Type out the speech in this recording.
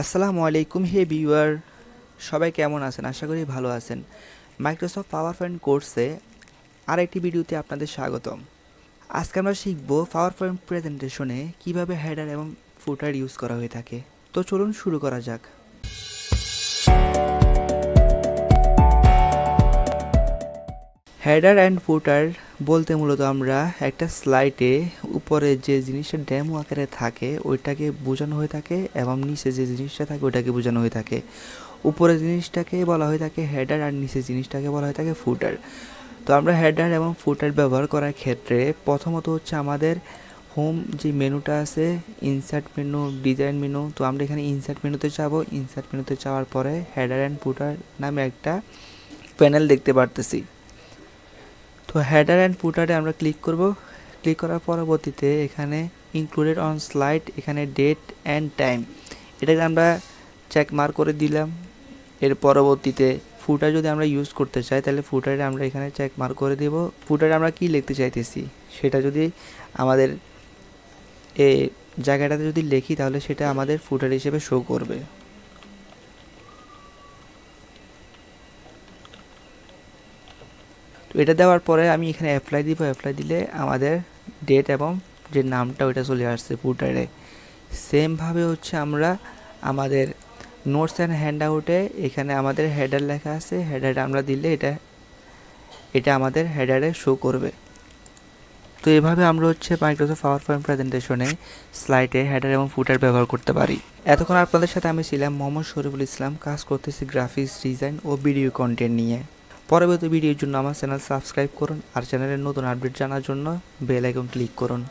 আসসালামু আলাইকুম হে ভিউয়ার, সবাই কেমন আছেন? আশা করি ভালো আছেন। মাইক্রোসফট পাওয়ার পয়েন্ট কোর্সে আরেকটি ভিডিওতে আপনাদের স্বাগতম। আজকে আমরা শিখব পাওয়ার পয়েন্ট প্রেজেন্টেশনে কীভাবে হেডার এবং ফুটার ইউজ করা হয়ে থাকে। তো চলুন শুরু করা যাক। হেডার অ্যান্ড ফুটার বলতে মূলত আমরা একটা স্লাইডে উপরে যে জিনিসটা ডেমো আকারে থাকে ওইটাকে বোঝানো হয়ে থাকে এবং নিচে যে জিনিসটা থাকে ওইটাকে বোঝানো হয়ে থাকে। উপরে জিনিসটাকে বলা হয়ে থাকে হেডার আর নিচে জিনিসটাকে বলা হয়ে থাকে ফুটার। তো আমরা হেডার এবং ফুটার ব্যবহার করার ক্ষেত্রে প্রথমত হচ্ছে আমাদের হোম যে মেনুটা আছে, ইনসার্ট মেনু, ডিজাইন মেনু। তো আমরা এখানে ইনসার্ট মেনুতে যাব। ইনসার্ট মেনুতে যাওয়ার পরে হেডার অ্যান্ড ফুটার নামে একটা প্যানেল দেখতে পারতেছি। তো হেডার অ্যান্ড ফুটারে আমরা ক্লিক করব। ক্লিক করার পরবর্তীতে এখানে ইনক্লুডেড অন স্লাইড, এখানে ডেট অ্যান্ড টাইম, এটাকে আমরা চেক মার্ক করে দিলাম। এর পরবর্তীতে ফুটার যদি আমরা ইউজ করতে চাই তাহলে ফুটারে আমরা এখানে চেক মার্ক করে দেব। ফুটারে আমরা কি লিখতে চাইতেছি সেটা যদি আমাদের এই জায়গাটাতে যদি লিখি তাহলে সেটা আমাদের ফুটার হিসেবে শো করবে। তো এটা দেওয়ার পরে আমি এখানে অ্যাপ্লাই দিব। অ্যাপ্লাই দিলে আমাদের ডেট এবং যে নামটা ওইটা চলে আসছে ফুটারে। সেমভাবে হচ্ছে আমরা আমাদের নোটস অ্যান্ড হ্যান্ড আউটে এখানে আমাদের হেডার লেখা আছে, হেডার আমরা দিলে এটা আমাদের হেডারে শো করবে। তো এভাবে আমরা হচ্ছে মাইক্রোসফট পাওয়ার পয়েন্ট প্রেজেন্টেশনে স্লাইডে হেডার এবং ফুটার ব্যবহার করতে পারি। এতক্ষণ আপনাদের সাথে আমি ছিলাম মোহাম্মদ শরীফুল ইসলাম, কাজ করতেছি গ্রাফিক্স ডিজাইন ও ভিডিও কন্টেন্ট নিয়ে। পরবর্তী ভিডিওর জন্য আমার চ্যানেল সাবস্ক্রাইব করুন আর চ্যানেলের নতুন আপডেট জানার জন্য বেল আইকন ক্লিক করুন।